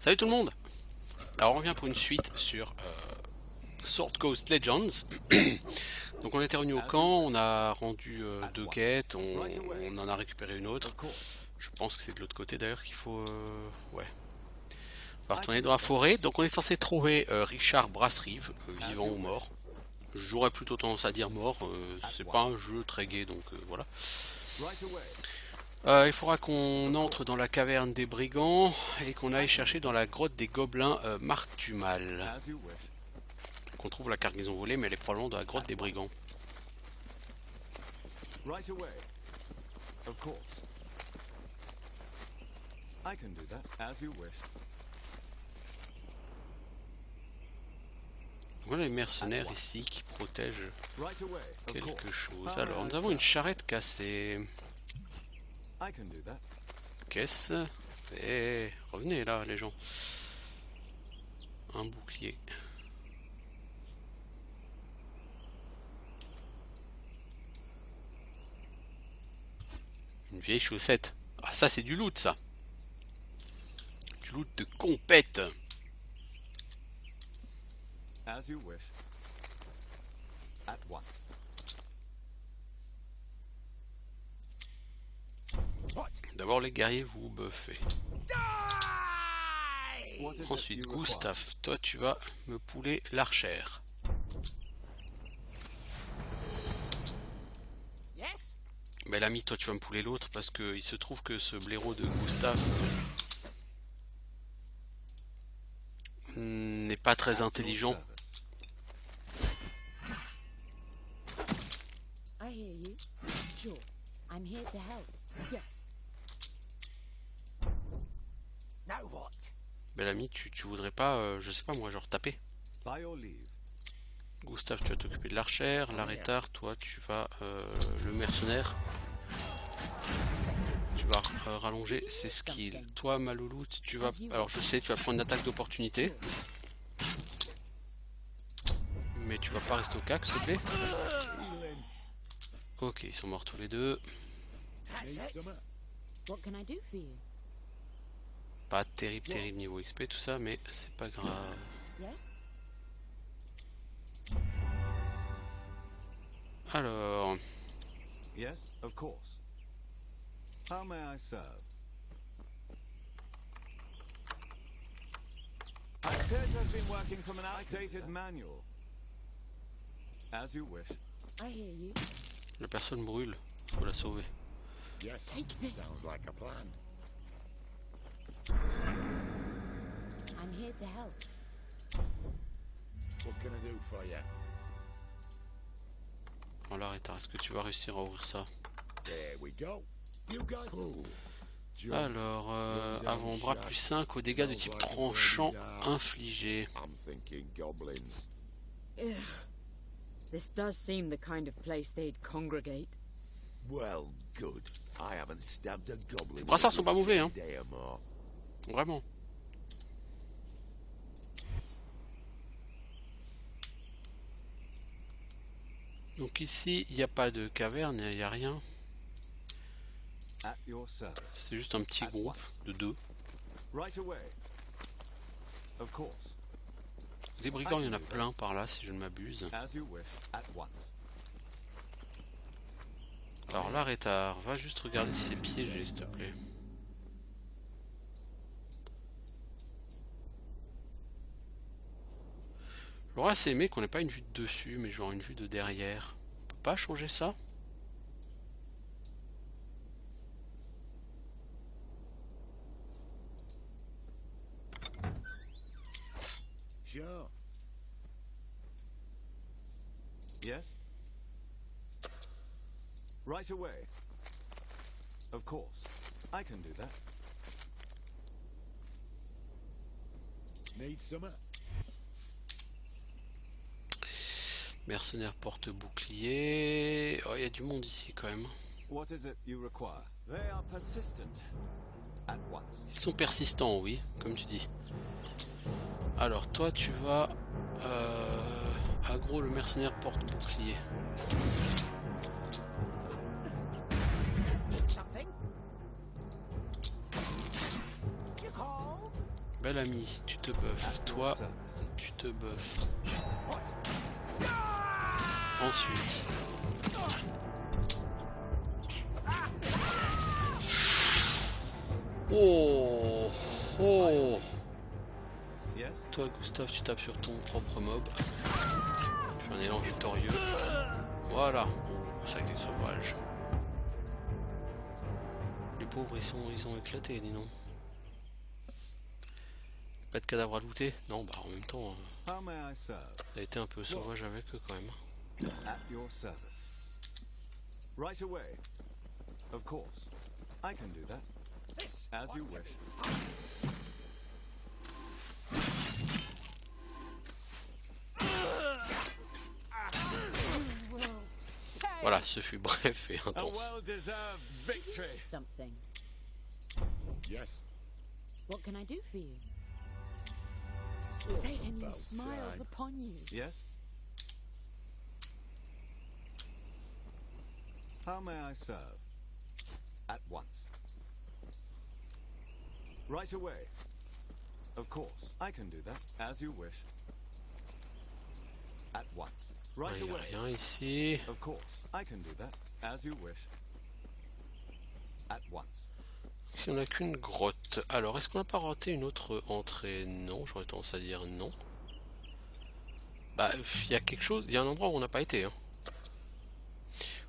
Salut tout le monde. Alors on revient pour une suite sur Sword Coast Legends. Donc on était revenu au camp, on a rendu deux quêtes, on en a récupéré une autre. Je pense que c'est de l'autre côté d'ailleurs qu'il faut... ouais. On va retourner dans la forêt. Donc on est censé trouver Richard Brassrive, vivant ou mort. J'aurais plutôt tendance à dire mort, c'est pas un jeu très gai donc voilà. Il faudra qu'on entre dans la caverne des brigands et qu'on aille chercher dans la grotte des gobelins Martumal. Qu'on trouve la cargaison volée, mais elle est probablement dans la grotte des brigands. Voilà les mercenaires ici qui protègent quelque chose. Alors nous avons une charrette cassée. Caisse. Et revenez là les gens. Un bouclier. Une vieille chaussette. Ah ça c'est du loot ça. Du loot de compète. D'abord les guerriers vous buffez. Ensuite Gustave, toi tu vas me pouler l'archère. Ben l'ami, toi tu vas me pouler l'autre parce que il se trouve que ce blaireau de Gustave n'est pas très intelligent. Ben l'ami, tu voudrais pas, je sais pas moi, genre taper. Gustave, tu vas t'occuper de l'archère. Larétard, toi tu vas le mercenaire. Tu vas rallonger ses skills. Toi Maloulou, tu vas... Alors je sais, tu vas prendre une attaque d'opportunité. Mais tu vas pas rester au cac s'il te plaît. Ok, ils sont morts tous les deux. Pas terrible niveau XP tout ça, mais c'est pas grave. Alors... Yes, of course. How may I serve? I appear to have been working from an outdated manual. As you wish. I hear you. La personne brûle, faut la sauver. Yes, Take this. sounds like a plan. I'm here to help. What can I do for you? Voilà, Rétard, est-ce que tu vas réussir à ouvrir ça? There we go. You guys. Cool. Alors, avant-bras plus 5 aux dégâts de type tranchant infligés. I'm thinking goblins. Ugh. This does seem the kind of place they'd congregate. Well, good. I haven't stabbed a goblin. Les brassards sont pas mauvais, hein. Day or more. Vraiment. Donc ici, il n'y a pas de caverne, il n'y a rien. At your service. C'est juste un petit groupe de deux. Right away. Of course. Des brigands, il y en a plein par là, si je ne m'abuse. As you wish. At once. Alors là, Rétard, va juste regarder si c'est piégé, s'il te plaît. J'aurais assez aimé qu'on n'ait pas une vue de dessus, mais genre une vue de derrière. On peut pas changer ça? Sure. Yes? Right away. Of course. I can do that. Need some. Mercenaire porte-bouclier. Oh, il y a du monde ici quand même. What is it you require? They are persistent. At once. Ils sont persistants, oui, comme tu dis. Alors, toi, tu vas... aggro le mercenaire porte-bouclier. Bel ami, tu te buffes. Toi, tu te buffes. Ensuite. Oh, oh. Yes? Toi, Gustave, tu tapes sur ton propre mob. Tu fais un élan victorieux. Voilà. Sac des sauvages. Les pauvres, ils ont éclaté, dis donc. Pas de cadavre à looter? Non, bah en même temps, How may I serve? ça a été un peu sauvage avec eux quand même. At your service. Right away. Of course. I can do that. As you wish. Voilà, ce fut bref et A intense. well-deserved victory. Something. Yes. What can I do for you? Satan about smiles time. upon you. Yes? How may I serve? At once. Right away. Of course, I can do that, as you wish. At once. Right Il n'y a away. rien ici. Of course, I can do that, as you wish. At once. Si on n'a qu'une grotte. Alors, est-ce qu'on n'a pas raté une autre entrée? Non, j'aurais tendance à dire non. Bah, il y a quelque chose, il y a un endroit où on n'a pas été. Hein.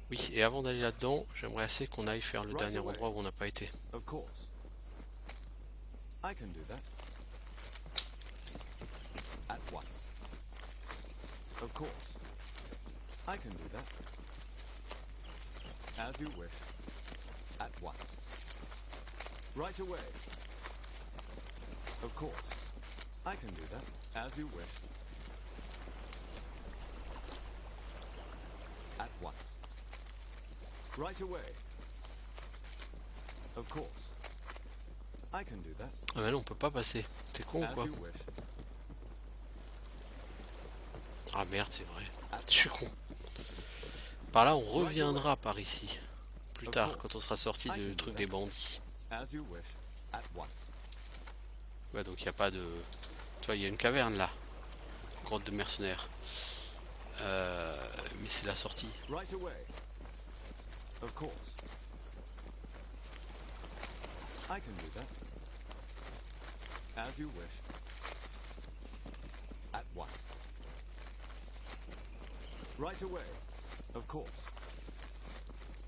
Oui, et avant d'aller là-dedans, j'aimerais assez qu'on aille faire le dernier endroit où on n'a pas été. Of course. I can do that. At once. Of course. I can do that. As you wish. At once. Right away. Of course. I can do that. As you wish. At once. Right away. Of course. I can do that. Ah mais non, on peut pas passer. T'es con ou As quoi? you wish. Ah merde, c'est vrai. Je suis con. Par là, on reviendra par ici. Plus tard, quand on sera sorti du truc des bandits. As you wish. At once. Ouais, donc il n'y a pas de... Tu vois, il y a une caverne là. Grotte de mercenaires. Mais c'est la sortie. Right away. Of course. I can do that. As you wish. At once. Right away. Of course.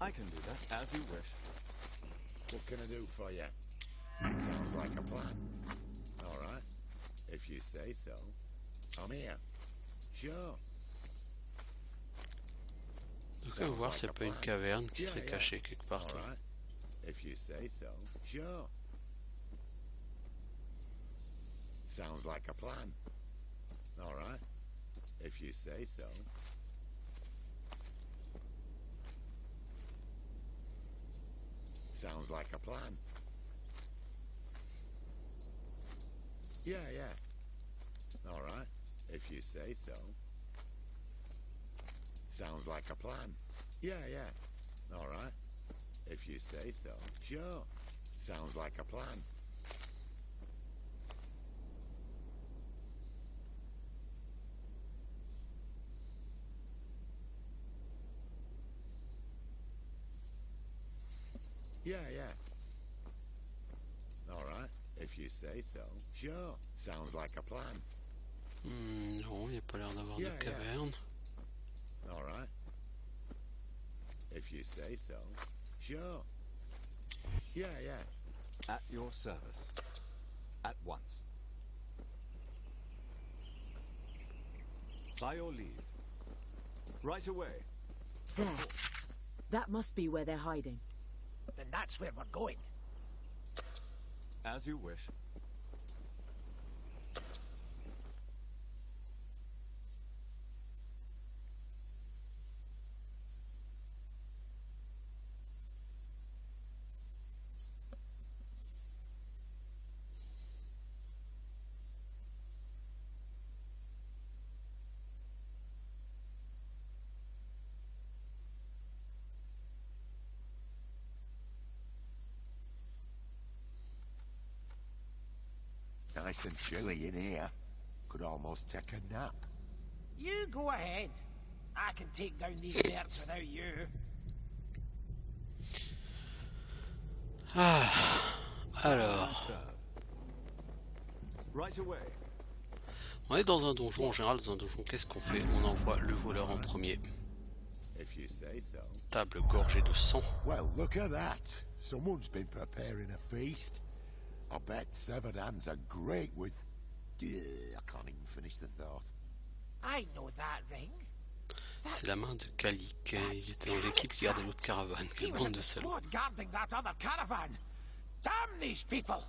I can do that. As you wish. What can I do for you? Sounds like a plan. All right. If you say so. I'm here. Sure. Donc on va voir s'il n'y a pas une caverne qui serait cachée quelque part. All Toi. right. If you say so. Sure. Sounds like a plan. All right. If you say so. Sounds like a plan. Yeah, yeah. All right. If you say so. Sounds like a plan. Yeah, yeah. All right. If you say so. Sure. Sounds like a plan. Yeah, yeah. All right. If you say so. Sure. Sounds like a plan. Non, il n'y a pas l'air d'avoir Yeah, de yeah. caverne. All right. If you say so. Sure. Yeah, yeah. At your service. At once. By your leave. Right away. There. That must be where they're hiding. Then that's where we're going. As you wish. nice and chilly in here. Could almost take a nap. You go ahead. I can take down these mercs without you. Ah, alors, Right away. on est dans un donjon. En général, dans un donjon, qu'est-ce qu'on fait? On envoie le voleur en premier. If you say so. Table gorgée de sang. Well, look at that. Someone's been preparing a feast. I bet severed hands are great with... I can't even finish the thought. I know that ring. C'est la main de Kalik. Il était dans l'équipe qui gardait l'autre caravane. He Quelle was bande in de the salauds. squad guarding that other caravan. Damn these people!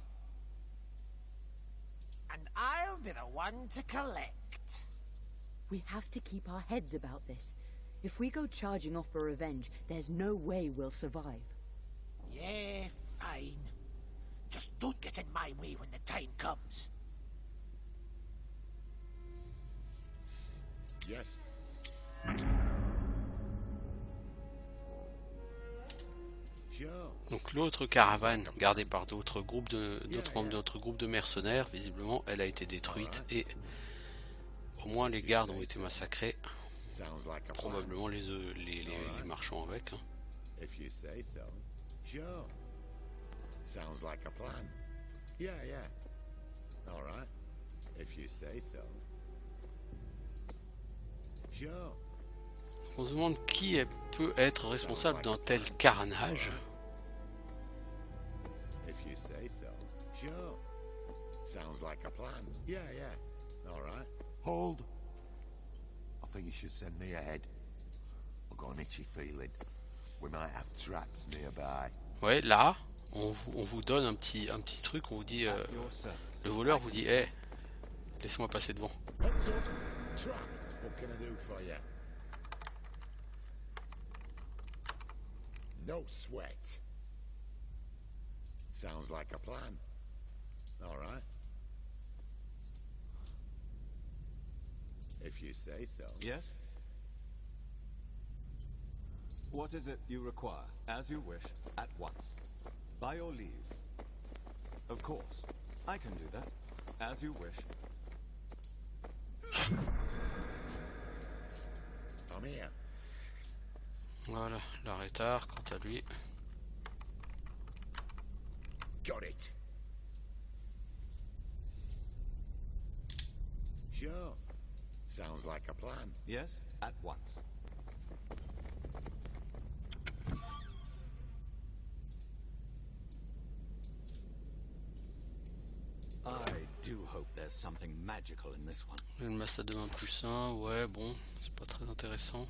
And I'll be the one to collect. We have to keep our heads about this. If we go charging off for revenge, there's no way we'll survive. Yeah, fine. Just don't get in my way when the time comes. Yes. Sure. Donc l'autre caravane, gardée par d'autres membres de notre groupe de mercenaires, visiblement, elle a été détruite et au moins les gardes ont été massacrés. Sounds like a plan. Probablement les marchands avec. Hein. If you say so. Sure. Sounds like a plan. Yeah. All right. If you say so. Sure. On se demande qui peut être responsable d'un tel carnage. If you say so. Sure. Sounds like a plan. Yeah. All right. Hold. I think you should send me ahead. I've got an itchy feeling. We might have traps nearby. Ouais, là, on vous donne un petit truc, on vous dit, le voleur vous dit, hey, laissez-moi passer devant. Heads up. Trap. What can I do for you? No sweat. Sounds like a plan. All right. If you say so. Yes? What is it you require? As you wish, at once. By your leave. Of course. I can do that. As you wish. I'm here. Voilà, l'arrêtard, quant à lui. Got it. Sure. Sounds like a plan. Yes? At once. I do hope there's something magical in this one. Une masse à 2 mains plus 1, ouais, bon, c'est pas très intéressant.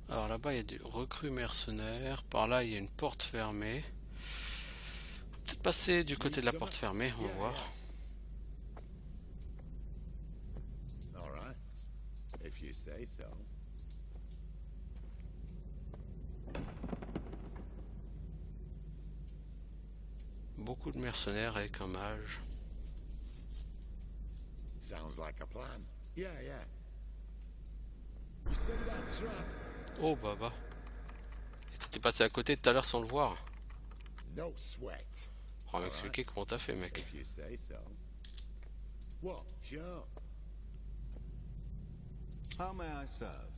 Alors là-bas, il y a des recrues mercenaires. Par là, il y a une porte fermée. On va peut-être passer du côté de la porte fermée, on va voir. All right. If you say so. Beaucoup de mercenaires avec un mage. Sounds like a plan. Yeah. You see that trap? Oh bah bah. Et t'étais passé à côté tout à l'heure sans le voir. No sweat. On va m'expliquer comment t'as fait, mec. If you say so. What? Sure. How may I serve?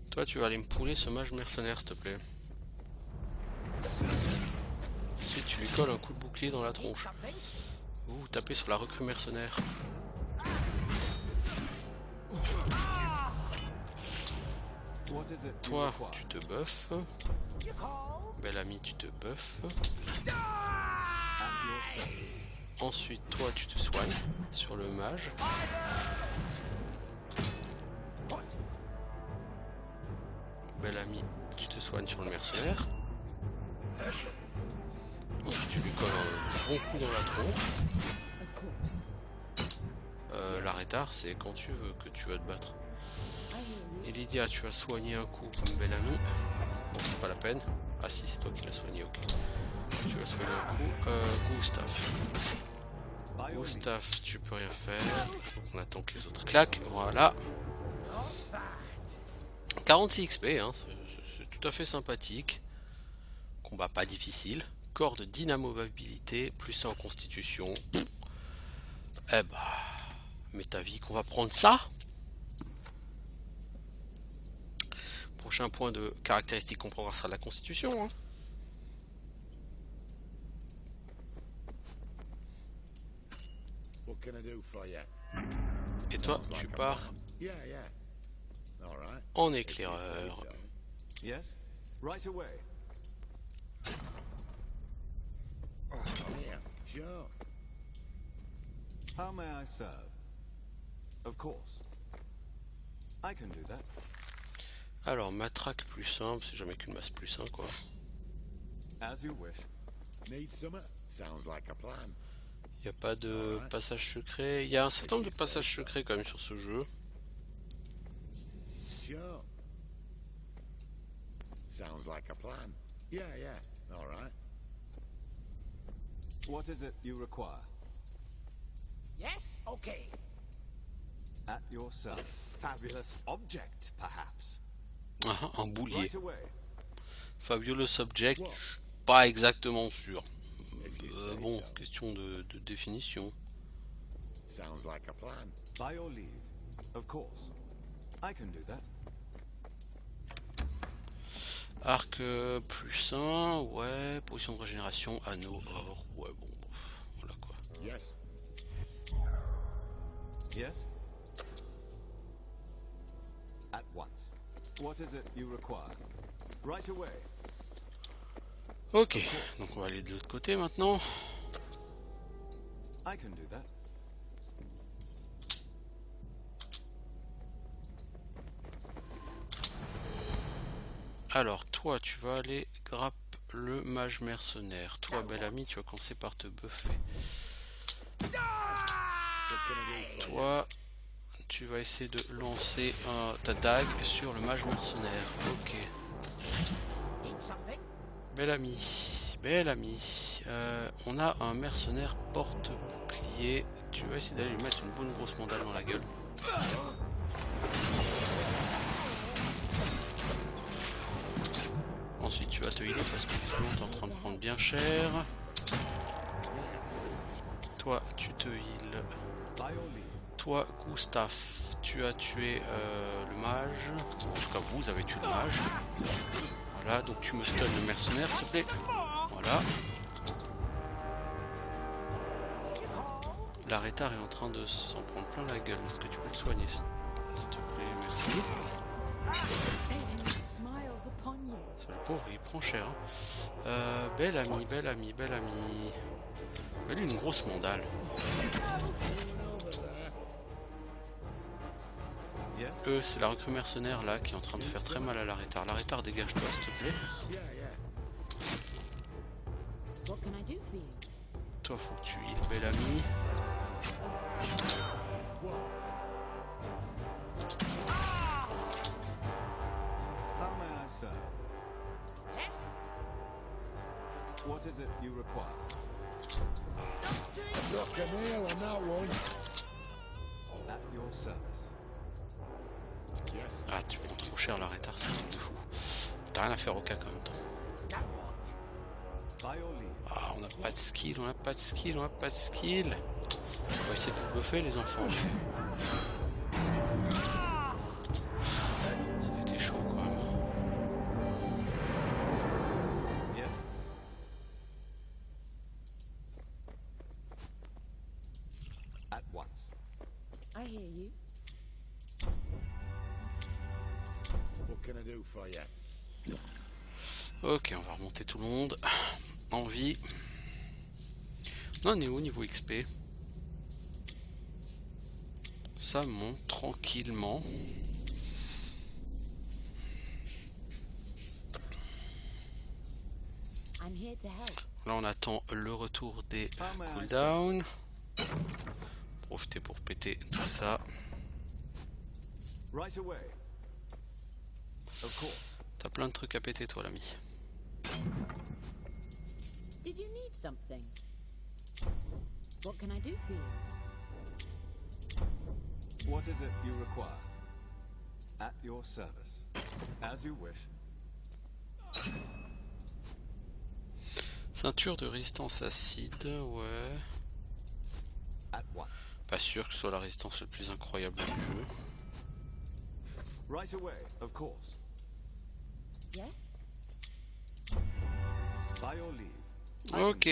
Toi, tu vas aller me pouler ce mage mercenaire, s'il te plaît. Ensuite, tu lui colles un coup de bouclier dans la tronche. Something? Vous tapez sur la recrue mercenaire. What is it you Toi, require? tu te buffes. You call? Bel ami, tu te buffes. At your service. Ensuite, toi, tu te soignes sur le mage. What? Bel ami, tu te soignes sur le mercenaire. Ensuite, tu lui colles un bon coup dans la tronche. Of course. L'arrêtard, c'est quand tu veux que tu vas te battre. I hear you. Et Lydia, tu vas soigner un coup comme bel ami. Bon, c'est pas la peine. Ah si, c'est toi qui l'as soigné, ok. Tu vas soigner un coup. Gustave. By your leave. Gustave, tu peux rien faire. Donc on attend que les autres claquent. Voilà. 46 XP, hein. C'est tout à fait sympathique. Combat pas difficile. corps de dynamovabilité, plus 1 en constitution. Eh bah, mais ta vie qu'on va prendre ça. Prochain point de caractéristique qu'on prendra sera la constitution. Hein. What can I do for you? Et toi, tu pars Yeah, yeah. All right. en éclaireur. Yes? Right away. Yeah, sure. How may I serve? Of course. I can do that. Alors, matraque plus 1, c'est jamais qu'une masse plus 1 quoi. As you wish. Need summer? Sounds like a plan. Il n'y a pas de passage secret. Il y a un certain nombre de passages secrets quand même sur ce jeu. Sure. Sounds like a plan. Yeah, yeah. All right. What is it you require? Yes? Okay. At your service. Fabulous object, perhaps. Ah, un boulier. Right away. Fabulous Object, pas exactement sûr. Bon, question de définition. Sounds like a plan. By your leave. Of course. I can do that. Arc plus 1, ouais. Position de régénération, anneau, or, ouais, bon, voilà quoi. Yes. Yes? At once. What is it you require? Right away. Ok, donc on va aller de l'autre côté maintenant. I can do that. Alors, toi, tu vas aller grappe le mage mercenaire. Toi, bel ami, tu vas commencer par te buffer. Toi, tu vas essayer de lancer ta dague sur le mage mercenaire. Ok. Need something? Bel ami, bel ami. On a un mercenaire porte-bouclier. Tu vas essayer d'aller lui mettre une bonne grosse mandale dans la gueule. Ensuite, tu vas te healer parce que tu es en train de prendre bien cher. Toi, tu te heal. By your leave. Toi, Gustave, tu as tué le mage. En tout cas, vous avez tué le mage. Voilà, donc tu me stun le mercenaire, s'il te plaît. Voilà. L'arrêtard est en train de s'en prendre plein la gueule. Est-ce que tu peux le soigner, s'il te plaît? Merci. Satan smiles upon you. Ça, le pauvre, il prend cher. Hein. Bel ami, bel ami, bel ami. Mets-lui une grosse mandale. Yes? C'est la recrue mercenaire là qui est en train de faire très mal à l'arrêtard. L'arrêtard, dégage-toi, s'il te plaît. What can I do for you? Toi, faut que tu heal, bel ami. How may I serve? Yes? What is it you require? Look a nail on that one. At your service. Yes. Ah, tu prends trop cher l'arrêtard, c'est un truc de fou. T'as rien à faire au cas en même temps. Now what? By your leave. Ah, on n'a pas de skill, on n'a pas de skill, on n'a pas de skill. On va essayer de vous buffer les enfants. Ça a été chaud quand même. Yes? At once. I hear you. What can I do for you? Ok, on va remonter tout le monde. En vie. On en est au niveau XP. Ça monte tranquillement. I'm here to help. Là on attend le retour des cooldowns. Profitez pour péter tout ça. Right away. Of course. T'as plein de trucs à péter toi l'ami. Did you need something? What can I do for you? What is it you require? At your service. As you wish. Ceinture de résistance acide, ouais. At once. Pas sûr que ce soit la résistance la plus incroyable du jeu. Right away, of course. Yes? By your leave. Ok.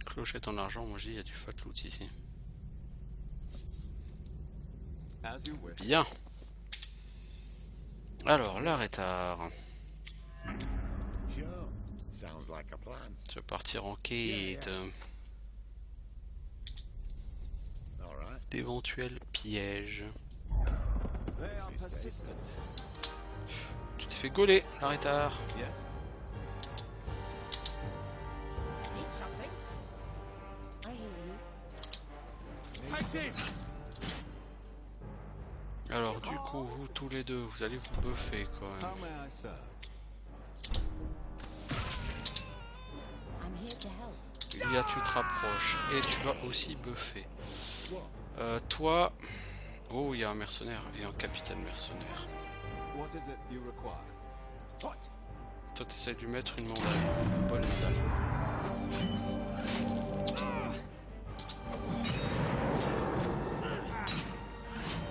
Clochette en argent, moi je dis il y a du fat loot ici. As you wish. Bien. Alors, l'arrêtard. Sure. Sounds like a plan. Tu vas partir en quête All right. d'éventuels pièges. They are persistent. Tu t'es fait gauler, l'arrêtard. Yes. Need something? I hear you. Take this! Alors, du coup, vous tous les deux, vous allez vous buffer quand même. How may I serve? I'm here to help. Ilia, tu te rapproches et tu vas aussi buffer. Toi... Oh, il y a un mercenaire et un capitaine mercenaire. What is it you require? What? Toi, t'essayes de lui mettre une mandale. Une bonne mandale.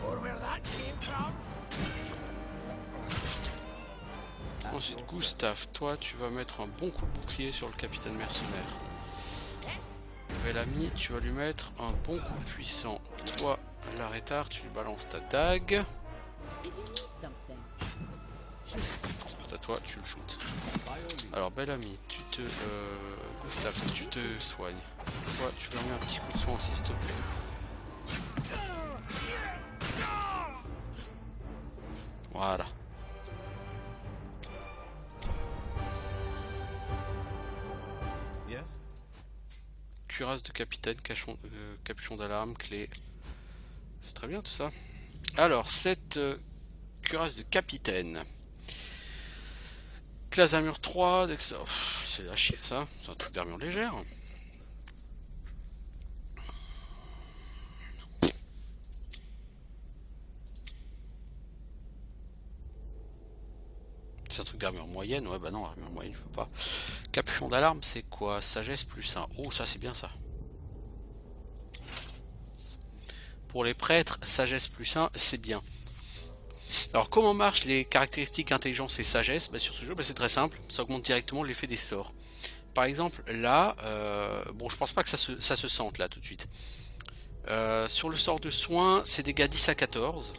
Or where that came from? Ensuite, Gustave, toi, tu vas mettre un bon coup de bouclier sur le capitaine mercenaire. Yes? Bellamy, tu vas lui mettre un bon coup puissant. Toi, l'arrêtard, tu lui balances ta dague. Did you need something? À toi, tu le shootes. By your leave. Alors, Bellamy, tu te... Gustave, tu te soignes. Toi, tu lui remets un petit coup de soin aussi, s'il te plaît. Voilà. Yes. Cuirasse de capitaine, capuchon d'alarme, clé. C'est très bien tout ça. Alors, cette cuirasse de capitaine. Classe d'armure 3, c'est la chier ça. C'est un truc d'armure légère. C'est un truc d'armure moyenne, ouais bah non, armure moyenne je veux pas. Capuchon d'alarme c'est quoi? Sagesse plus 1. Oh ça c'est bien ça. Pour les prêtres, sagesse plus 1 c'est bien. Alors comment marchent les caractéristiques intelligence et sagesse? Bah, sur ce jeu c'est très simple, ça augmente directement l'effet des sorts. Par exemple là, bon je pense pas que ça se sente là tout de suite. Sur le sort de soin c'est dégâts 10 à 14.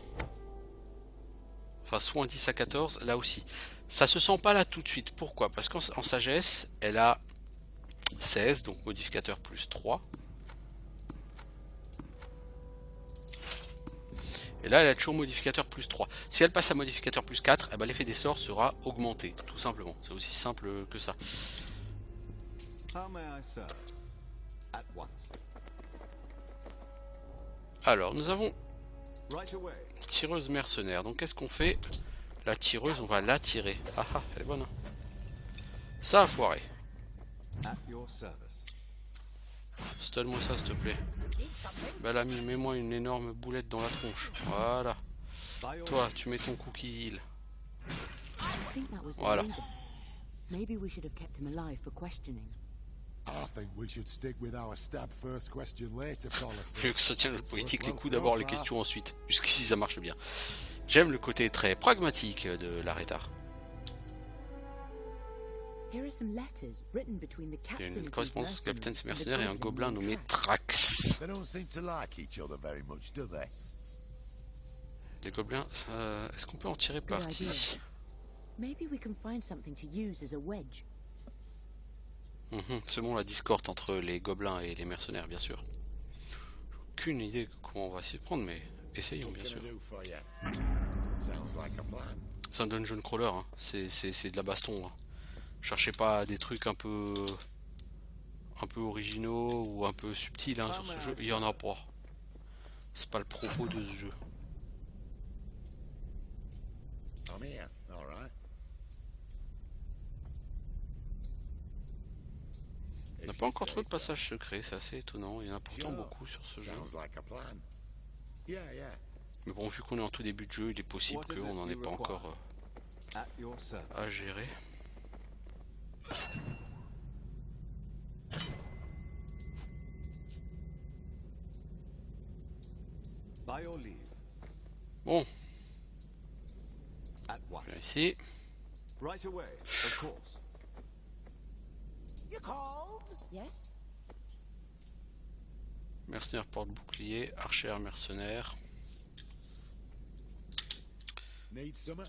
Enfin soin 10 à 14 là aussi. Ça se sent pas là tout de suite. Pourquoi? Parce qu'en sagesse, elle a 16, donc modificateur plus 3. Et là, elle a toujours modificateur plus 3. Si elle passe à modificateur plus 4, eh ben, l'effet des sorts sera augmenté, tout simplement. C'est aussi simple que ça. How may I serve? At once. Alors, nous avons Right away. tireuse mercenaire. Donc, qu'est-ce qu'on fait? La tireuse, on va la tirer. Ah ah, elle est bonne. Hein. Ça a foiré. At your service. Stun-moi ça, s'il te plaît. Need something? Bellamy, mets-moi une énorme boulette dans la tronche. Voilà. By your Toi, tu mets ton cookie heal. I think that was the Voilà. leader. Maybe we should have kept him alive for questioning. I think we should stick with our stab first, question later policy. Mieux que ça tient le politique, les coups d'abord, les questions ensuite. Jusqu'ici, ça marche bien. J'aime le côté très pragmatique de l'arrêtard. Here are some letters written between the Il y a captain une of correspondance these entre capitaine mercenaries mercenaire et un and the gobelin goblin nommé Trax. Trax. They don't seem to like each other very much, do they? Les gobelins, est-ce qu'on peut en tirer Good parti? idea. Maybe we can find something to use as a wedge. Semons la discorde entre les gobelins et les mercenaires, bien sûr. J'ai aucune idée de comment on va s'y prendre, mais essayons, bien sûr. Gonna do for ya? Sounds like a plan. C'est un dungeon crawler, hein. C'est de la baston. Hein. Cherchez pas des trucs un peu originaux ou un peu subtils hein, sur ce jeu. Il y en a pas. C'est pas le propos de ce jeu. I'm here. All right. On n'a pas encore trouvé de passage secret, c'est assez étonnant. Il y en a pourtant beaucoup sur ce jeu. Sounds like a plan. Yeah, yeah. Mais bon, vu qu'on est en tout début de jeu, il est possible qu'on n'en ait pas encore At your service. à gérer. By your leave. Bon, At once. ici. Right away, of course. You called? Yes? Mercenaire porte-bouclier, archère mercenaire. Need some?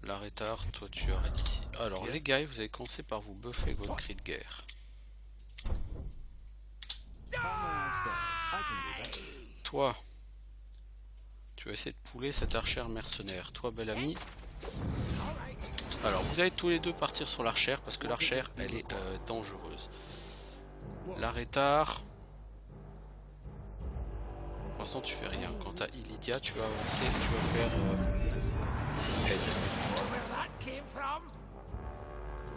L'arrêtard, toi tu arrêtes ici. Alors les gars, vous allez commencer par vous buffer votre cri de guerre. How may I serve? I can do that. Toi, tu vas essayer de pouler cette archère mercenaire. Toi, bel ami. Alors vous allez tous les deux partir sur l'archère parce que l'archère, elle est dangereuse. L'arrêtard. Pour l'instant, tu fais rien. Quant à Illidia, tu vas avancer, tu vas faire aide. Where that came from?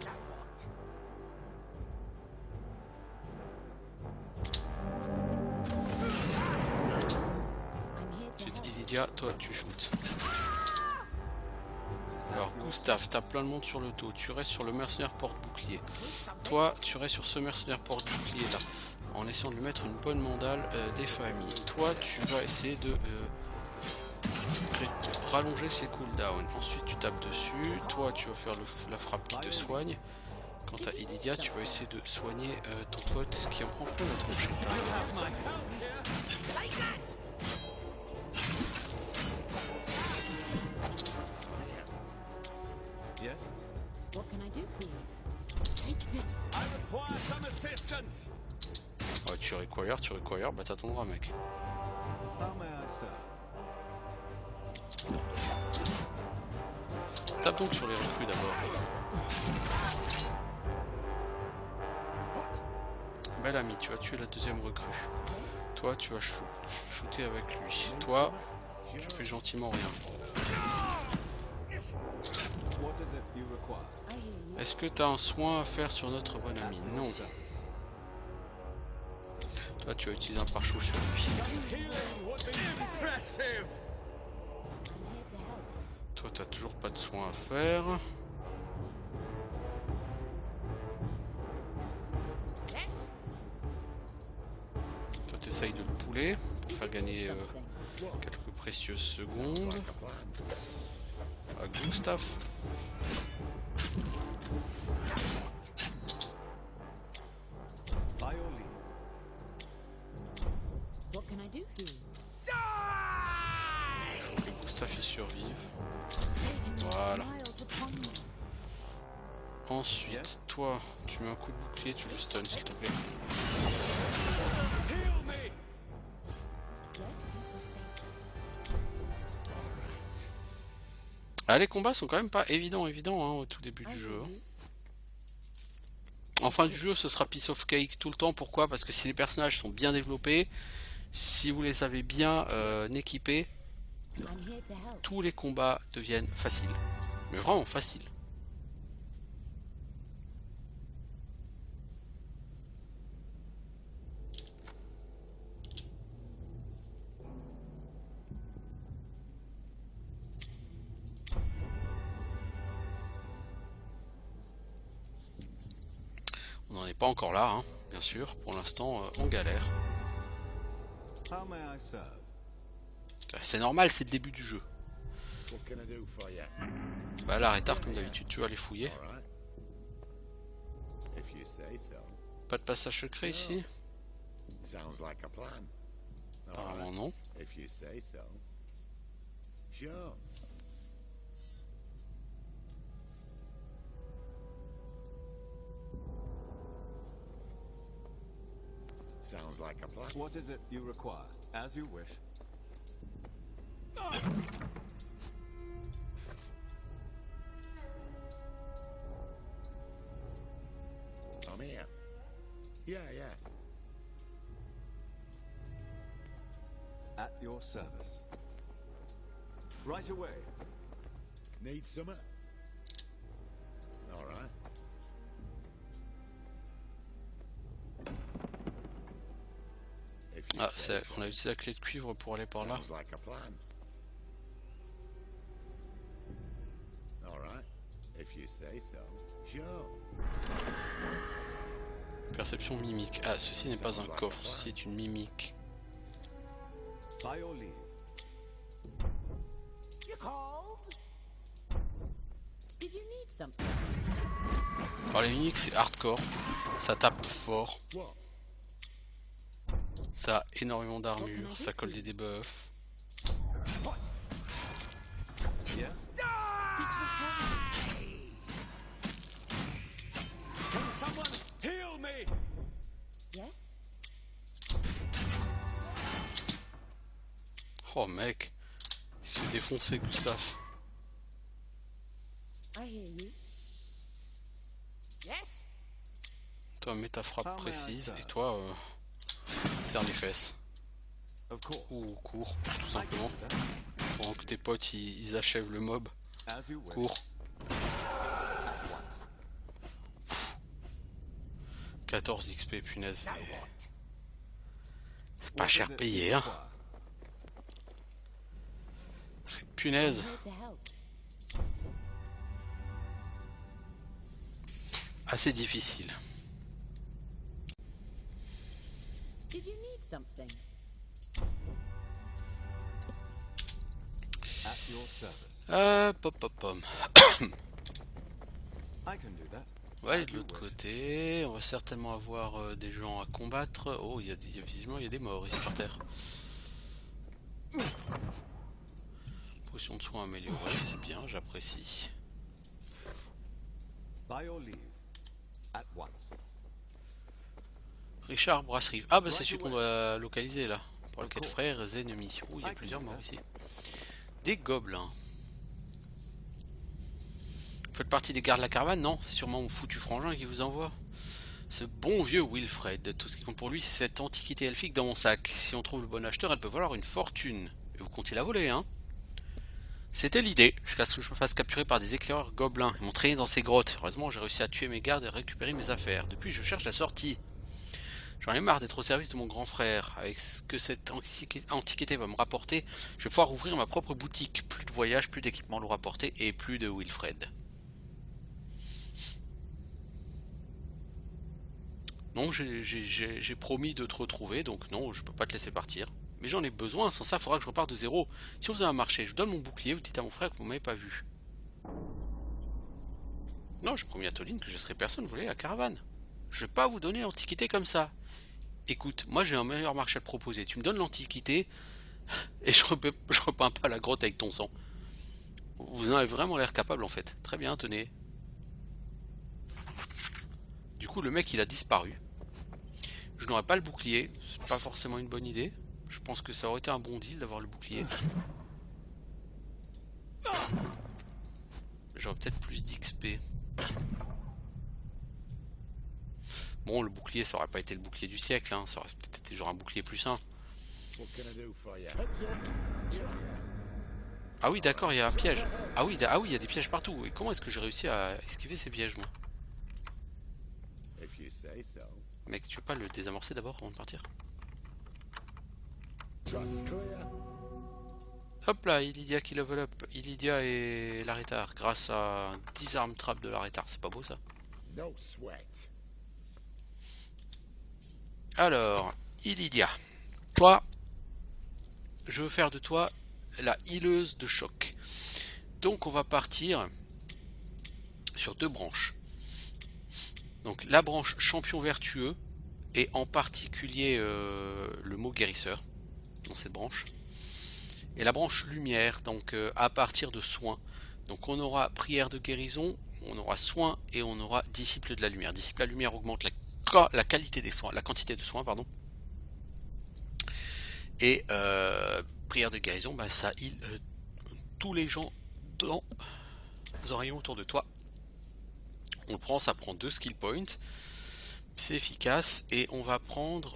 Now what? I'm here to Ensuite, help. Illidia, toi, tu shootes. Alors, Gustave, t'as plein de monde sur le dos. Tu restes sur le mercenaire porte-bouclier. Toi, tu restes sur ce mercenaire porte-bouclier là, en essayant de lui mettre une bonne mandale des familles. Toi, tu vas essayer de rallonger ses cooldowns. Ensuite, tu tapes dessus. Toi, tu vas faire la frappe qui te soigne. Quant à Illidia, tu vas essayer de soigner ton pote qui en prend plein la tronchette. Like that? Yes? What can I do for you? Take this. I require some assistance. Ouais, tu requires, bah t'attendras mec. How may I serve? Tape donc sur les recrues d'abord. Bel ami, tu vas tuer la deuxième recrue. Toi, tu vas shooter avec lui. Toi, tu fais gentiment rien. What is it you require? I hear you. Est-ce que tu as un soin à faire sur notre bon ami? Non. Toi, tu vas utiliser un pare-chaud sur lui. Healing would be impressive. I'm here to help. Toi, t'as toujours pas de soin à faire. Yes? Toi, t'essayes de le pouler pour faire gagner Something. quelques précieuses secondes. Like a plan. À Gustave. By your leave. What can I do for you? Il faut que Gustave y survive. Saving your Voilà. smiles upon me. Ensuite, toi, tu mets un coup de bouclier, tu le stun s'il te plaît. Heal me. Yes, it was safe. Ah, les combats sont quand même pas évidents hein, au tout début du I jeu. hear hein. you. En fin du jeu, ce sera piece of cake tout le temps. Pourquoi? Parce que si les personnages sont bien développés, si vous les avez bien équipés, I'm here to help. tous les combats deviennent faciles. Mais vraiment faciles. On n'en est pas encore là, hein, bien sûr. Pour l'instant, on galère. How may I serve? C'est normal, c'est le début du jeu. What can I do for you? Bah là, retard comme d'habitude, tu vas les fouiller. All right. If you say so. Pas de passage secret ici? Sounds like a plan. All Apparemment right. non. If you say so. Sure. Sounds like a plan. What is it you require? As you wish. I'm here. Yeah. At your service. Right away. Need some? All right. If you Ah, say on a utilisé la clé de cuivre pour aller par là. Sounds like a plan. All right. If you say so. Sure. Perception mimique. Ah, ceci n'est pas un coffre, ceci est une mimique. By your leave. something. Alors les mimiques c'est hardcore, ça tape fort, What? ça a énormément d'armure, ça colle des debuffs. Yes? This will help. Can someone heal me? Yes? Oh mec, il se fait défoncer Gustave. I hear you. Yes? Toi mets ta frappe Ah, mais précise ça. et toi serre les fesses. Of course. Ou cours, tout I can simplement. do that. Pendant que tes potes ils achèvent le mob, As you wish. cours. At once. 14 XP, punaise. Now what? C'est pas What cher is it payé, you hein. require? C'est punaise. I'm here to help. Assez difficile. Did you need something? At your service. Pop pop pom. I can do that. On va aller de As you l'autre wish. côté. On va certainement avoir des gens à combattre. Oh, visiblement il y a des morts ici par terre. Potion de soin améliorée, c'est bien, j'apprécie. By your leave. At once. Richard Brasserie. Ah bah c'est celui qu'on doit localiser là. Pour le quête frères et ennemis. Oh, il y a plusieurs morts ici. Des gobelins. Vous faites partie des gardes de la caravane? Non, c'est sûrement mon foutu frangin qui vous envoie. Ce bon vieux Wilfred. Tout ce qui compte pour lui, c'est cette antiquité elfique dans mon sac. Si on trouve le bon acheteur, elle peut valoir une fortune. Et vous comptez la voler, hein? C'était l'idée, jusqu'à ce que je me fasse capturer par des éclaireurs gobelins. Ils m'ont traîné dans ces grottes. Heureusement, j'ai réussi à tuer mes gardes et récupérer mes affaires. Depuis, je cherche la sortie. J'en ai marre d'être au service de mon grand frère. Avec ce que cette antiquité va me rapporter, je vais pouvoir ouvrir ma propre boutique. Plus de voyages, plus d'équipements lourds à porter et plus de Wilfred. Non, j'ai promis de te retrouver, donc non, je peux pas te laisser partir. Mais j'en ai besoin, sans ça, il faudra que je reparte de zéro. Si on faisait un marché, je donne mon bouclier, vous dites à mon frère que vous m'avez pas vu. Non, j'ai promis à Toline que je serai personne, vous voulez, la caravane. Je vais pas vous donner l'antiquité comme ça. Écoute, moi j'ai un meilleur marché à te proposer. Tu me donnes l'antiquité et je repeins pas la grotte avec ton sang. Vous en avez vraiment l'air capable en fait. Très bien, tenez. Du coup, le mec il a disparu. Je n'aurais pas le bouclier, c'est pas forcément une bonne idée. Je pense que ça aurait été un bon deal d'avoir le bouclier. J'aurais peut-être plus d'XP. Bon, le bouclier, ça aurait pas été le bouclier du siècle, hein. Ça aurait peut-être été genre un bouclier plus sain. What can I do for you? Ah oui, d'accord, il y a un piège. Ah oui, il y a des pièges partout. Et comment est-ce que j'ai réussi à esquiver ces pièges, moi? If you say so. Mec, tu veux pas le désamorcer d'abord avant de partir? Trap's clear. Hop là, Illidia qui level up. Illidia et Laretar grâce à 10 armes trap de Laretar. C'est pas beau ça? No sweat. Alors, Illidia. Toi, je veux faire de toi la healeuse de choc. Donc on va partir sur deux branches. Donc la branche champion vertueux et en particulier le mot guérisseur dans cette branche. Et la branche lumière, donc à partir de soins. Donc on aura prière de guérison, on aura soin et on aura disciple de la lumière. Disciple de la lumière augmente la qualité des soins, la quantité de soins, pardon. Et prière de guérison, bah, ça heal tous les gens dans un rayon autour de toi. On le prend, ça prend 2 skill points. C'est efficace. Et on va prendre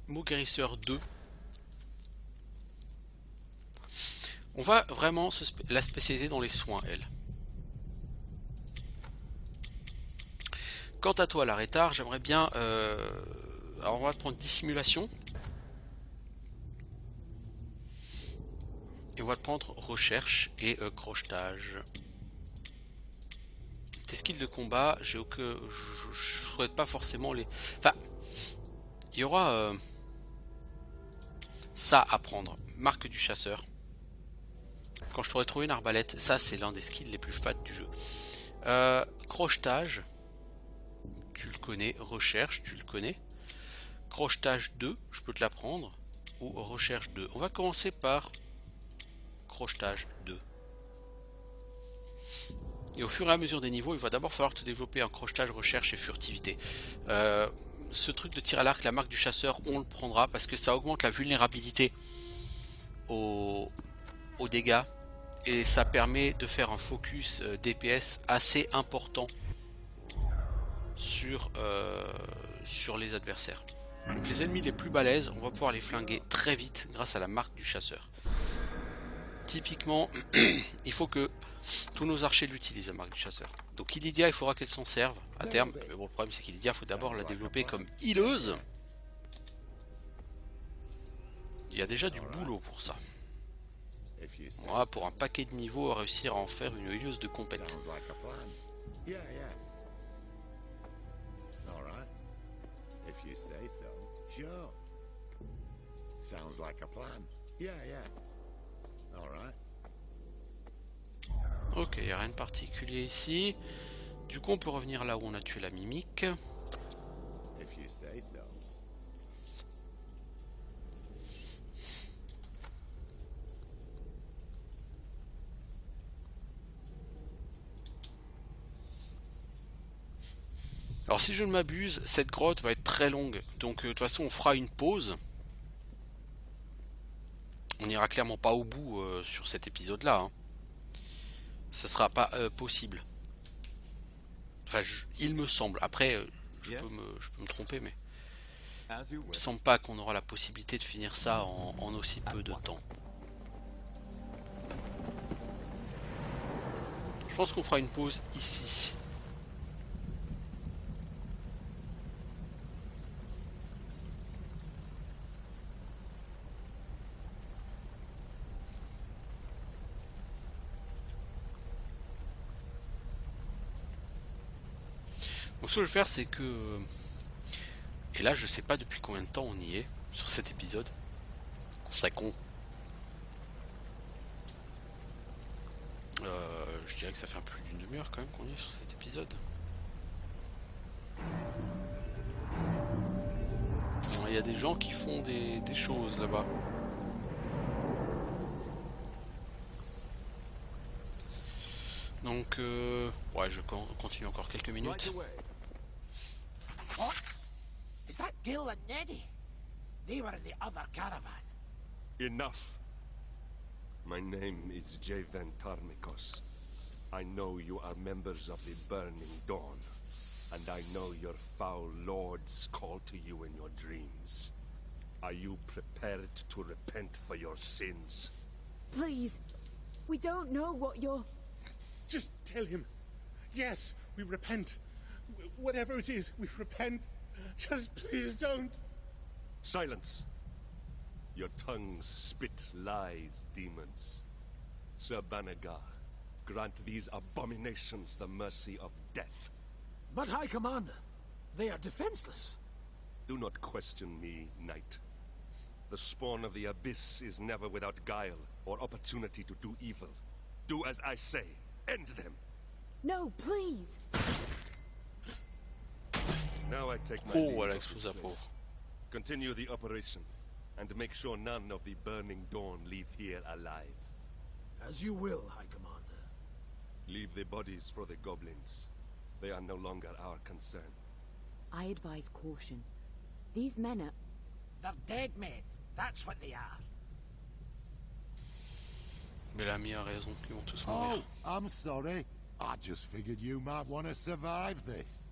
mot guérisseur 2. On va vraiment la spécialiser dans les soins, elle. Quant à toi, Laretar, j'aimerais bien... alors on va prendre dissimulation. Et on va te prendre recherche et crochetage. Tes skills de combat, je souhaite pas forcément les... Enfin, il y aura ça à prendre. Marque du chasseur. quand je t'aurai trouvé une arbalète. Ça, c'est l'un des skills les plus fat du jeu. Crochetage, tu le connais. Recherche, tu le connais. Crochetage 2, je peux te l'apprendre. Ou recherche 2. On va commencer par crochetage 2. Et au fur et à mesure des niveaux, il va d'abord falloir te développer un crochetage, recherche et furtivité. Ce truc de tir à l'arc, la marque du chasseur, on le prendra parce que ça augmente la vulnérabilité aux dégâts. Et ça permet de faire un focus DPS assez important sur les adversaires. Donc les ennemis les plus balèzes, on va pouvoir les flinguer très vite grâce à la marque du chasseur. Typiquement, il faut que tous nos archers l'utilisent, la marque du chasseur. Donc Illidia, il faudra qu'elle s'en serve à terme. Mais bon, le problème c'est qu'Illidia, il faut d'abord la développer comme healeuse. Il y a déjà du boulot pour ça. Voilà, pour un paquet de niveaux, réussir à en faire une healeuse de compète. Ok, il n'y a rien de particulier ici. Du coup, on peut revenir là où on a tué la mimique. Alors si je ne m'abuse, cette grotte va être très longue. Donc de toute façon, on fera une pause. On n'ira clairement pas au bout sur cet épisode-là. Hein. Ça sera pas possible. Enfin, il me semble. Après, je peux me tromper, mais il me semble pas qu'on aura la possibilité de finir ça en aussi peu de temps. Je pense qu'on fera une pause ici. Donc ce que je vais faire, c'est que... Et là, je sais pas depuis combien de temps on y est sur cet épisode. C'est con. Je dirais que ça fait un peu plus d'une demi-heure quand même qu'on y est sur cet épisode. Il y a des gens qui font des choses là-bas. Donc, ouais, je continue encore quelques minutes. What? Is that Gil and Neddy? They were in the other caravan. Enough. My name is Javen Tarmikos. I know you are members of the Burning Dawn, and I know your foul lords call to you in your dreams. Are you prepared to repent for your sins? Please, we don't know what you're... Just tell him. Yes, we repent. Whatever it is, we repent. Just please don't. Silence. Your tongues spit lies, demons. Sir Banagar, grant these abominations the mercy of death. But High Commander, they are defenseless. Do not question me, knight. The spawn of the Abyss is never without guile or opportunity to do evil. Do as I say. End them. No, please. Now I take my Oh, leave elle a of explosé this la place. pauvre. Continue the operation, and make sure none of the Burning Dawn leave here alive. As you will, High Commander. Leave the bodies for the goblins. They are no longer our concern. I advise caution. These men are... They're dead men. That's what they are. Bellamy a raison, ils vont tous Oh, mourir. I'm sorry. I just figured you might want to survive this.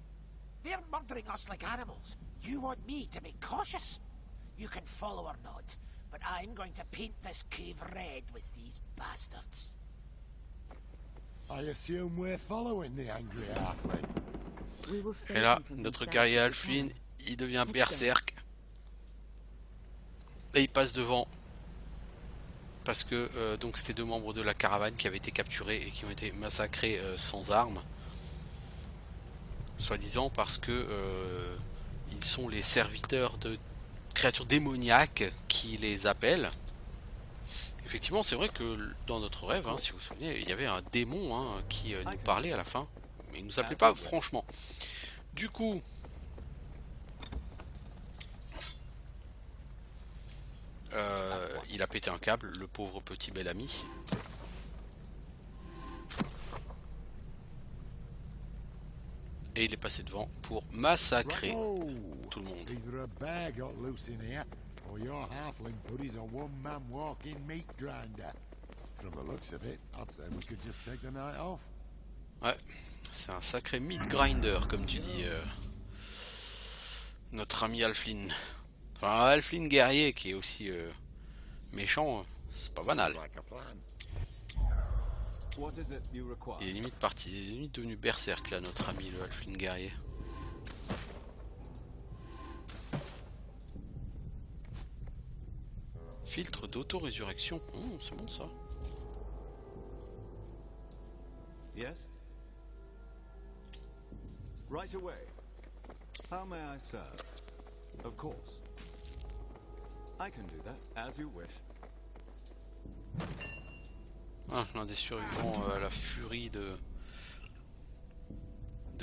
They're murdering us like animals. You want me to be cautious? You can follow or not, but I'm going to paint this cave red with these bastards. I assume we're following the angry halfling. We will save Et là, them from notre themselves guerrier if we Alfwin, can. il devient berserk. Et il passe devant. Parce que donc c'était 2 membres de la caravane qui avaient été capturés et qui ont été massacrés sans armes. Soi-disant parce que ils sont les serviteurs de créatures démoniaques qui les appellent. effectivement, c'est vrai que dans notre rêve, hein, si vous vous souvenez, il y avait un démon hein, qui nous parlait à la fin, mais il nous appelait pas franchement. Du coup, il a pété un câble, le pauvre petit bel ami. Et il est passé devant pour massacrer tout le monde. Either a bear got loose in here, or your halfling buddy's a one-man walking meat grinder. From the looks of it, I'd say we could just take the night off. Ouais, c'est un sacré meat grinder, comme tu dis, notre ami Halfling. Enfin, un Halfling guerrier qui est aussi méchant, c'est pas banal. Like a plan. What is it you require? Il est limite parti, il est limite devenu berserk là, notre ami le Halfling guerrier. Filtre d'auto-résurrection, c'est bon ça. Yes? Right away. How may I serve? Of course. I can do that, as you wish. Ah, l'un des survivants à la furie de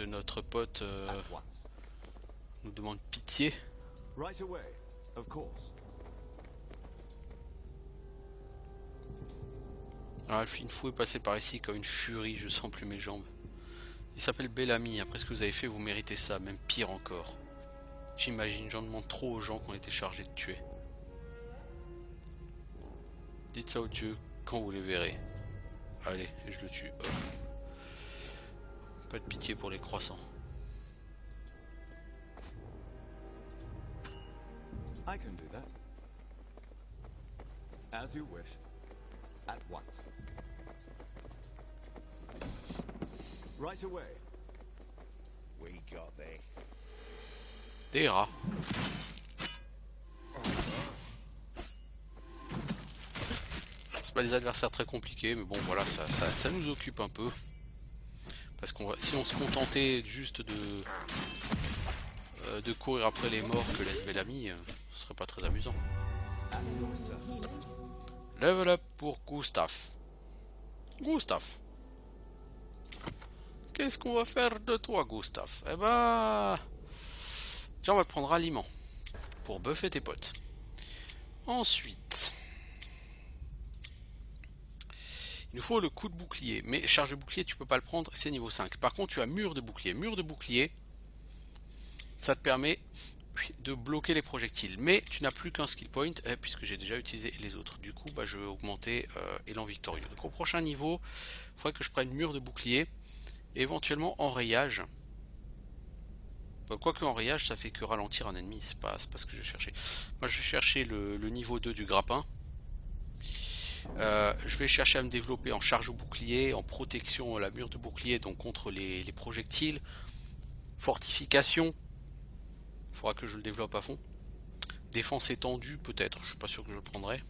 notre pote At once. nous demande pitié. Right away. Of course. Alors Halfling fou est passé par ici comme une furie, je sens plus mes jambes. Il s'appelle Bellamy, après ce que vous avez fait, vous méritez ça, même pire encore. J'imagine, j'en demande trop aux gens qu'on était chargés de tuer. Dites ça aux dieux quand vous les verrez. Allez, et je le tue. Hop. Pas de pitié pour les croissants. I can do that. As you wish. At once. Right away. We got this. Des rats. C'est pas des adversaires très compliqués, mais bon voilà, ça nous occupe un peu. Parce qu'on va, si on se contentait juste de courir après les morts que laisse Bellamy, ce serait pas très amusant. Level up pour Gustave. Gustave. Qu'est-ce qu'on va faire de toi, Gustave? Eh ben... Tiens, on va te prendre aliment. Pour buffer tes potes. Ensuite... Il nous faut le coup de bouclier. Mais charge de bouclier, tu peux pas le prendre, c'est niveau 5. Par contre, tu as mur de bouclier. Mur de bouclier, ça te permet de bloquer les projectiles. Mais tu n'as plus qu'un skill point, puisque j'ai déjà utilisé les autres. Du coup, bah, je vais augmenter élan victorieux. Donc au prochain niveau, il faudrait que je prenne mur de bouclier. Éventuellement enrayage. Quoique enrayage, ça fait que ralentir un ennemi. C'est pas ce que je cherchais. Moi, je vais chercher le niveau 2 du grappin. Je vais chercher à me développer en charge au bouclier, en protection à la mur de bouclier, donc contre les projectiles. Fortification. Il faudra que je le développe à fond. Défense étendue, peut-être. Je suis pas sûr que je le prendrai.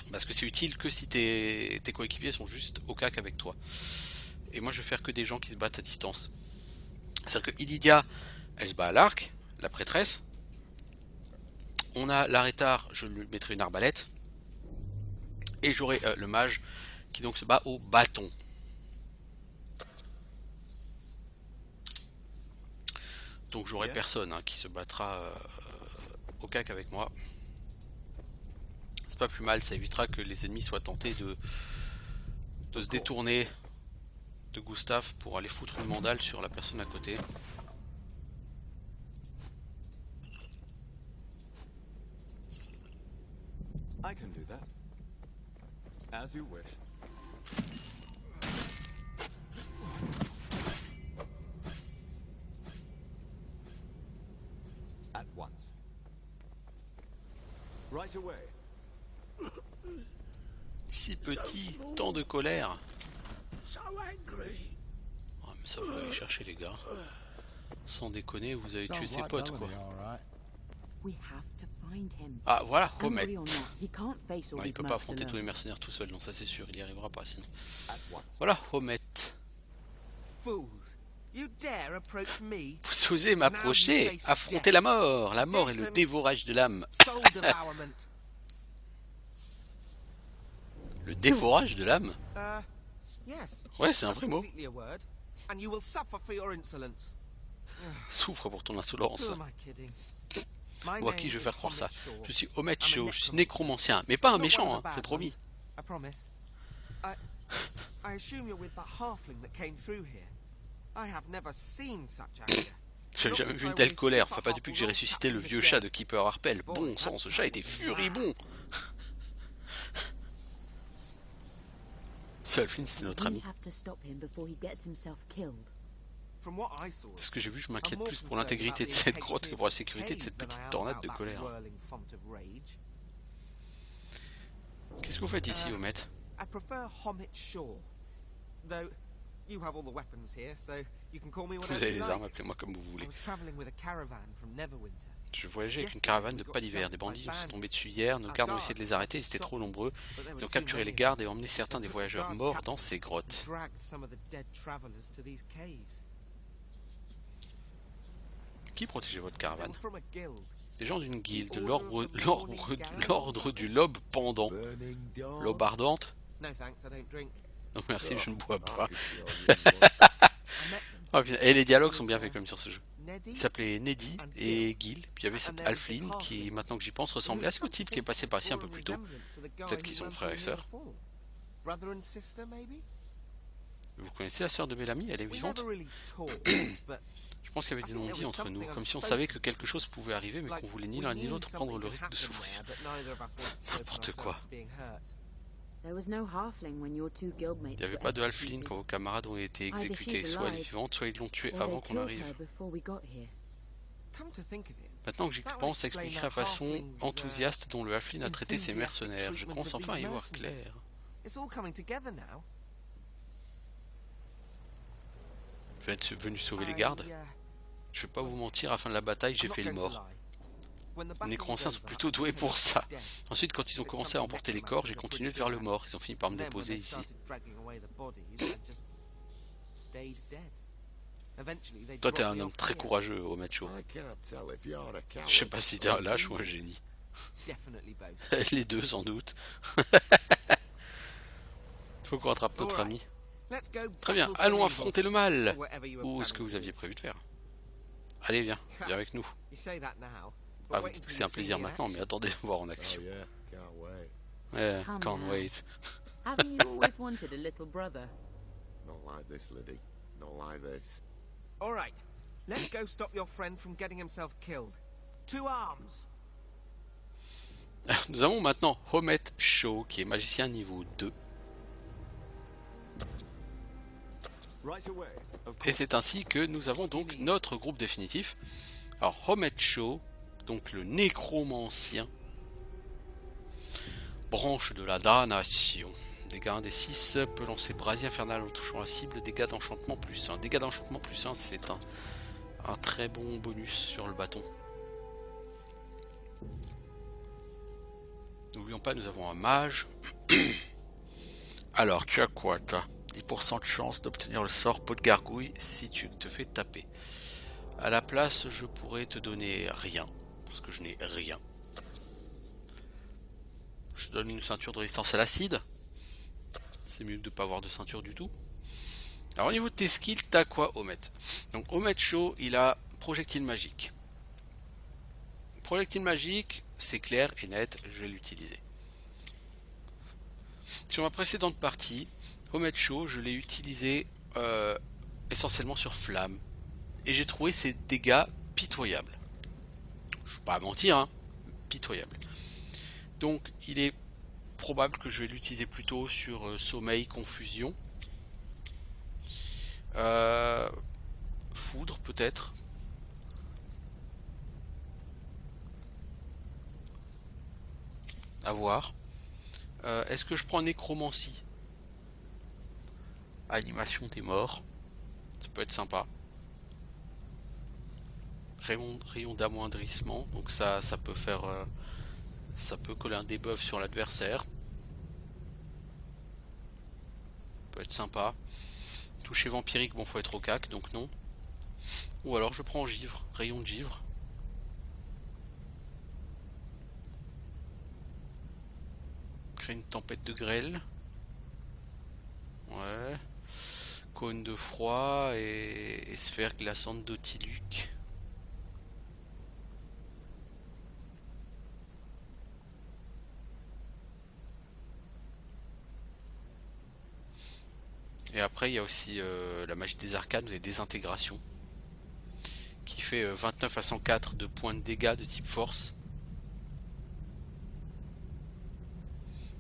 Parce que c'est utile que si tes coéquipiers sont juste au cac avec toi. Et moi, je vais faire que des gens qui se battent à distance. C'est-à-dire que Ididia, elle se bat à l'arc, la prêtresse. On a l'arrêtard, je lui mettrai une arbalète. Et j'aurai le mage qui donc se bat au bâton. Donc j'aurai personne qui se battra au cac avec moi. C'est pas plus mal, ça évitera que les ennemis soient tentés de se détourner de Gustave pour aller foutre une mandale sur la personne à côté. I can do that. As you wish. At once. Right away. Si petit, tant de colère. So angry. Oh, mais ça, vous allez chercher les gars. Sans déconner, vous avez tué Sounds ses like potes Bellamy, quoi. all right. We have to find him. Ah voilà, Homet. Angry or not, he can't face all Non, il these peut pas mercs affronter tous alone. les mercenaires tout seul, non ça c'est sûr, il y arrivera pas sinon. At once. Voilà, Homet. Fools, you dare approach me? Vous osez m'approcher, affronter la mort et le dévorage de l'âme. Soul devourment. Le dévorage de l'âme? Yes. Ouais, c'est un vrai mot. Completely a word. And you will suffer for your insolence. Souffre pour ton insolence. Who am I kidding? My Ou à qui name je vais is faire croire ça? Homet Shaw. Je suis Homet I'm a Shaw, je suis necromancer. nécromancien. Mais pas un Not one méchant, of hein, the bad c'est promis. ones, I promise. I assume you're with that halfling that came through here. I have never seen such anger. J'ai jamais vu une telle colère. Enfin, pas depuis que j'ai ressuscité le vieux chat de Keeper Harpel. Bon sang, ce chat était furibond. Ce Halfling, c'était notre We ami. have to stop him before he gets himself killed. From what I saw, C'est ce que j'ai vu, je I'm m'inquiète more plus pour concerned l'intégrité de about the cette grotte que pour la integrity sécurité de cette of the petite cave tornade than de I am colère. about that whirling font of rage. Qu'est-ce que vous faites ici, Homet? I prefer Homet Shaw. Though you have all the weapons here, so you can call me Vous whatever avez you les like. armes, appelez-moi comme vous I voulez. was traveling with a caravan from Neverwinter. Je voyageais avec une caravane de pas d'hiver. Des bandits sont tombés dessus hier. Nos gardes ont essayé de les arrêter, ils étaient trop nombreux. Ils ont capturé les gardes et emmené certains des voyageurs morts dans ces grottes. Dragged some of the dead travelers to these caves. Qui protégeait votre They caravane? were from a guild. Des gens d'une guilde, l'ordre du lobe pendant. Burning dawn. L'aube ardente? No thanks, I don't drink. Non merci, je ne bois pas. I met them. Oh, putain. Et les dialogues sont bien faits comme sur ce jeu. Neddy? Il s'appelait Neddy et Gil. Puis il y avait cet Halfling qui, maintenant que j'y pense, ressemblait assez au type qui est passé par ici un peu plus tôt. Peut-être qu'ils sont frères et sœurs. Brother and sister, maybe? Vous connaissez la sœur de Bellamy? Elle est We vivante? never really talked, but Je pense qu'il y avait des non-dits entre nous, comme si on savait que quelque chose pouvait arriver, mais qu'on voulait ni l'un ni l'autre prendre le risque de souffrir. N'importe quoi. There was no halfling when your two guildmates Il n'y avait were pas de Halfling executed. quand vos camarades ont été exécutés. Soit elle est vivante, soit ils l'ont tuée Or avant they qu'on killed arrive. her before we got here. Come to think of it, Maintenant que j'y pense, ça explique la façon enthousiaste dont le Halfling a traité ses mercenaires. Je commence enfin à y voir clair. it's all coming together now. Vous êtes venu sauver les gardes? Je vais pas vous mentir, à la fin de la bataille, j'ai fait le mort. Les nécromanciens sont plutôt doués pour ça. Ensuite, quand ils ont commencé à emporter les corps, j'ai continué de faire le mort. Ils ont fini par me déposer ici. Toi, t'es un homme très courageux, Homet Shaw. I can't tell if you're a coward. Je sais pas si t'es un lâche ou un génie. Les deux, sans doute. Faut qu'on rattrape notre ami. Très bien, allons affronter le mal. Ou ce que vous aviez prévu de faire. Allez, viens avec nous. Ah, vous dites que c'est un plaisir maintenant, mais attendez de voir en Oh action. yeah, can't wait. Ouais, Come can't now. wait. Haven't you always wanted a little brother? Not like this, Liddy. Not like this. All right, let's go stop your friend from getting himself killed. To arms. Nous avons maintenant Homet Shaw, qui est magicien niveau 2. Right away. Of Et course. c'est ainsi que nous avons donc notre groupe définitif. Alors, Homet Shaw, donc le nécromancien, branche de la damnation. Dégâts 1 des 6, peut lancer brasier infernal en touchant la cible, dégâts d'enchantement plus 1. Dégâts d'enchantement plus 1, c'est un très bon bonus sur le bâton. N'oublions pas, nous avons un mage. Alors, tu as quoi, toi? 10% de chance d'obtenir le sort peau de gargouille si tu te fais taper. À la place, je pourrais te donner rien, parce que je n'ai rien. Je te donne une ceinture de résistance à l'acide. C'est mieux que de ne pas avoir de ceinture du tout. Alors au niveau de tes skills, t'as quoi, Homet? Donc Homet Shaw, il a projectile magique. Projectile magique, c'est clair et net, je vais l'utiliser. Sur ma précédente partie, Homet Shaw, je l'ai utilisé essentiellement sur flamme. Et j'ai trouvé ses dégâts pitoyables. Je ne vais pas mentir, hein, pitoyables. Donc il est probable que je vais l'utiliser plutôt sur sommeil, confusion. Foudre peut-être. À voir. Est-ce que je prends nécromancie? Animation des morts. Ça peut être sympa. Rayon d'amoindrissement. Donc ça peut faire... ça peut coller un debuff sur l'adversaire. Peut être sympa. Toucher vampirique, bon faut être au cac, donc non. Ou alors je prends givre, rayon de givre. Créer une tempête de grêle. Ouais. Cône de froid et sphère glaçante d'Otiluc. Et après il y a aussi la magie des arcanes, vous avez désintégration, qui fait 29 à 104 de points de dégâts de type force.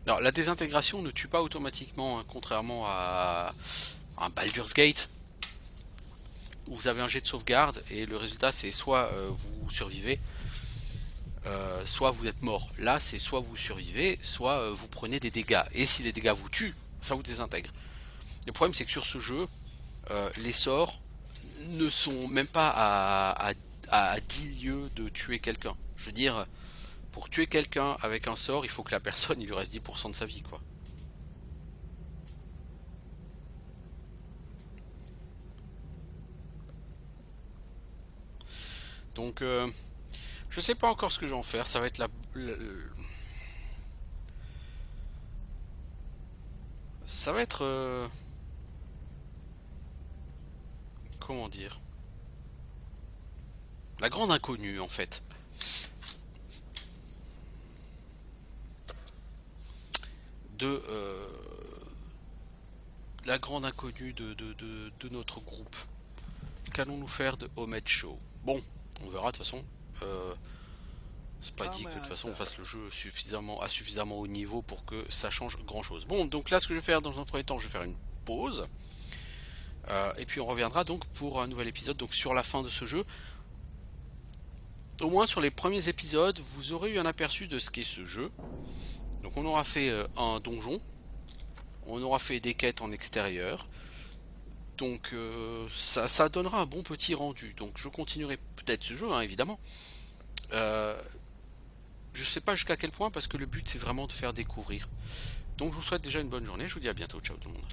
Alors la désintégration ne tue pas automatiquement, hein, contrairement à un Baldur's Gate, où vous avez un jet de sauvegarde et le résultat c'est soit vous survivez, soit vous êtes mort. Là c'est soit vous survivez, soit vous prenez des dégâts. Et si les dégâts vous tuent, ça vous désintègre. Le problème c'est que sur ce jeu, les sorts ne sont même pas à 10 lieues de tuer quelqu'un. Je veux dire, pour tuer quelqu'un avec un sort, il faut que la personne, il lui reste 10% de sa vie, quoi. Donc, je sais pas encore ce que je vais en faire. Ça va être ça va être... comment dire, la grande inconnue en fait. La grande inconnue de notre groupe. Qu'allons-nous faire de Homage Show? Bon, on verra de toute façon. C'est pas dit que de toute façon on fasse le jeu à suffisamment haut niveau pour que ça change grand chose. Bon, donc là ce que je vais faire dans un premier temps, je vais faire une pause. Et puis on reviendra donc pour un nouvel épisode donc sur la fin de ce jeu. Au moins sur les premiers épisodes, vous aurez eu un aperçu de ce qu'est ce jeu. Donc on aura fait un donjon, on aura fait des quêtes en extérieur. Donc ça donnera un bon petit rendu. Donc je continuerai peut-être ce jeu, hein, évidemment. Je sais pas jusqu'à quel point parce que le but c'est vraiment de faire découvrir. Donc je vous souhaite déjà une bonne journée, je vous dis à bientôt, ciao tout le monde.